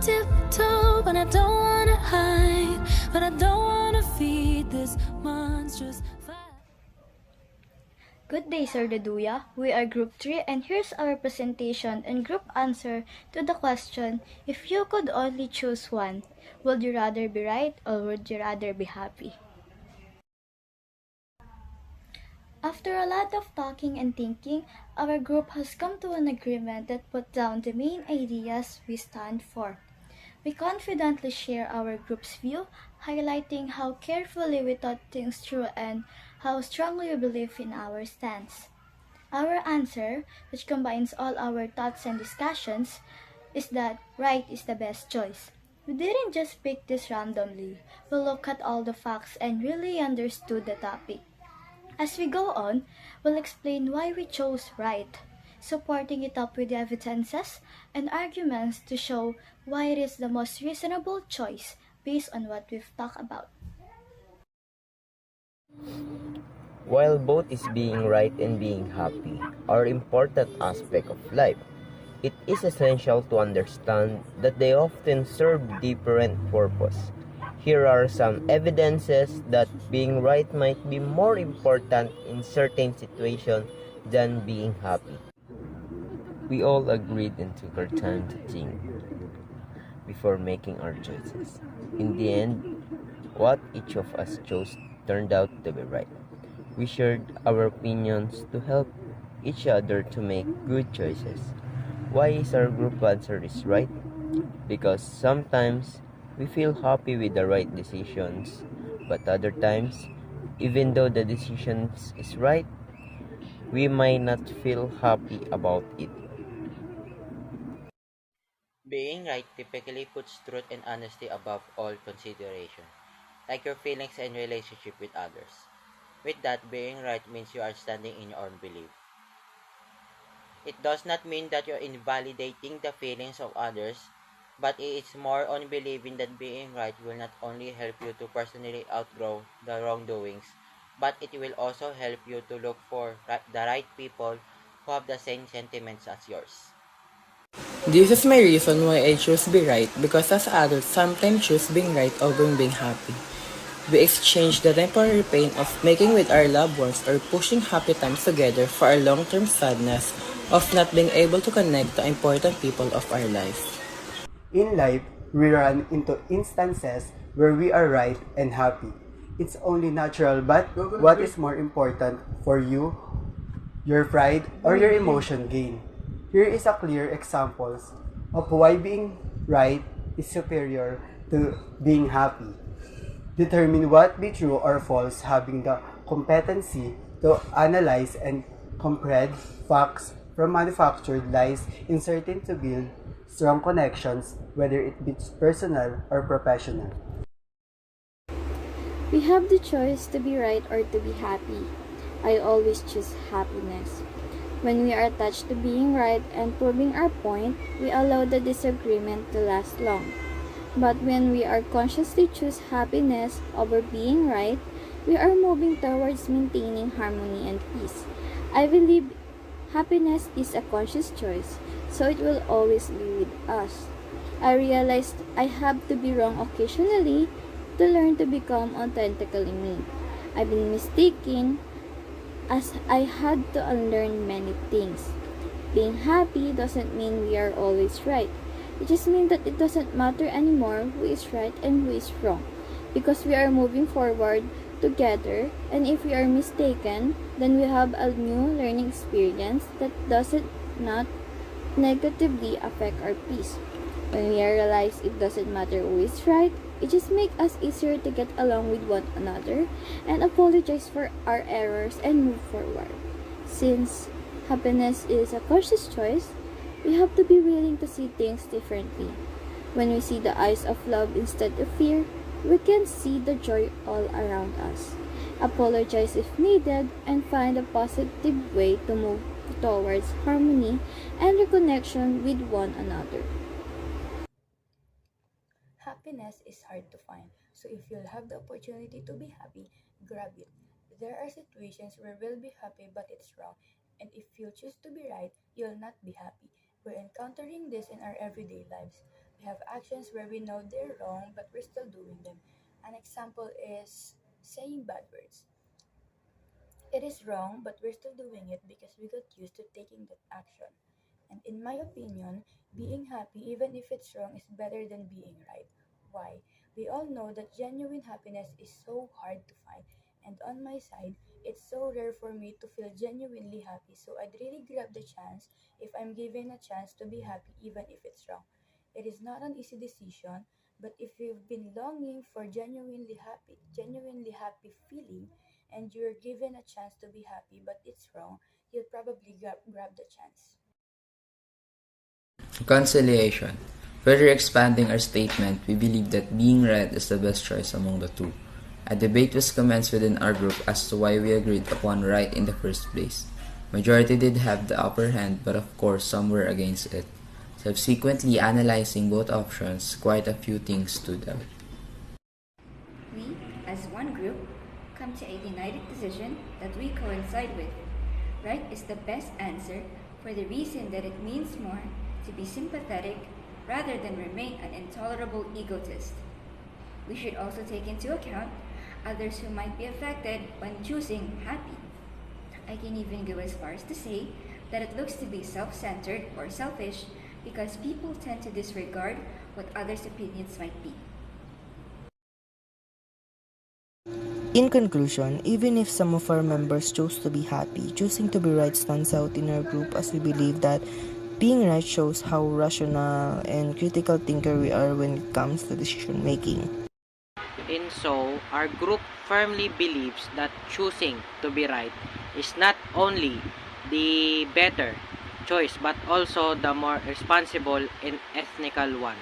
tiptoe, but I don't wanna hide, but I don't wanna feed this monstrous fire. Good day, Sir Deduya. We are Group 3 and here's our presentation and group answer to the question, if you could only choose one, would you rather be right or would you rather be happy? After a lot of talking and thinking, our group has come to an agreement that put down the main ideas we stand for. We confidently share our group's view, highlighting how carefully we thought things through and how strongly we believe in our stance. Our answer, which combines all our thoughts and discussions, is that right is the best choice. We didn't just pick this randomly. We looked at all the facts and really understood the topic. As we go on, we'll explain why we chose right, supporting it up with evidences and arguments to show why it is the most reasonable choice based on what we've talked about. While both is being right and being happy are important aspects of life, it is essential to understand that they often serve different purpose. Here are some evidences that being right might be more important in certain situations than being happy. We all agreed and took our time to think before making our choices. In the end, what each of us chose turned out to be right. We shared our opinions to help each other to make good choices. Why is our group answer is right? Because sometimes we feel happy with the right decisions, but other times, even though the decision is right, we might not feel happy about it. Being right typically puts truth and honesty above all consideration, like your feelings and relationship with others. With that, being right means you are standing in your own belief. It does not mean that you're invalidating the feelings of others, but it is more on believing that being right will not only help you to personally outgrow the wrongdoings, but it will also help you to look for the right people who have the same sentiments as yours. This is my reason why I choose be right because as adults sometimes choose being right over being happy. We exchange the temporary pain of making with our loved ones or pushing happy times together for our long-term sadness of not being able to connect the important people of our life. In life, we run into instances where we are right and happy. It's only natural, but what is more important for you, your pride, or your emotion gain? Here is a clear examples of why being right is superior to being happy. Determine what be true or false, having the competency to analyze and comprehend facts from manufactured lies inserted to build strong connections, whether it be personal or professional. We have the choice to be right or to be happy. I always choose happiness. When we are attached to being right and proving our point, we allow the disagreement to last long. But when we are consciously choose happiness over being right, we are moving towards maintaining harmony and peace. I believe happiness is a conscious choice, so it will always be with us. I realized I have to be wrong occasionally to learn to become authentically me. I've been mistaken as I had to unlearn many things. Being happy doesn't mean we are always right. It just means that it doesn't matter anymore who is right and who is wrong, because we are moving forward together, and if we are mistaken, then we have a new learning experience that doesn't not negatively affect our peace. When we realize it doesn't matter who is right, it just makes us easier to get along with one another and apologize for our errors and move forward. Since happiness is a conscious choice, we have to be willing to see things differently. When we see the eyes of love instead of fear, we can see the joy all around us. Apologize if needed and find a positive way to move towards harmony and reconnection with one another. Happiness is hard to find, so if you'll have the opportunity to be happy, grab it. There are situations where we'll be happy but it's wrong, and if you choose to be right, you'll not be happy. We're encountering this in our everyday lives. We have actions where we know they're wrong, but we're still doing them. An example is saying bad words. It is wrong, but we're still doing it because we got used to taking that action. And in my opinion, being happy, even if it's wrong, is better than being right. Why? We all know that genuine happiness is so hard to find. And on my side, it's so rare for me to feel genuinely happy. So I'd really grab the chance if I'm given a chance to be happy, even if it's wrong. It is not an easy decision, but if you've been longing for genuinely happy feeling, and you're given a chance to be happy, but it's wrong, you'll probably grab the chance. Reconciliation. Further expanding our statement, we believe that being right is the best choice among the two. A debate was commenced within our group as to why we agreed upon right in the first place. Majority did have the upper hand, but of course some were against it. Subsequently analyzing both options, quite a few things stood out. We, as one group, come to a united decision that we coincide with. Right is the best answer for the reason that it means more to be sympathetic rather than remain an intolerable egotist. We should also take into account others who might be affected when choosing happy. I can even go as far as to say that it looks to be self-centered or selfish because people tend to disregard what others' opinions might be. In conclusion, even if some of our members chose to be happy, choosing to be right stands out in our group as we believe that being right shows how rational and critical thinker we are when it comes to decision making. And so, our group firmly believes that choosing to be right is not only the better choice but also the more responsible and ethical one.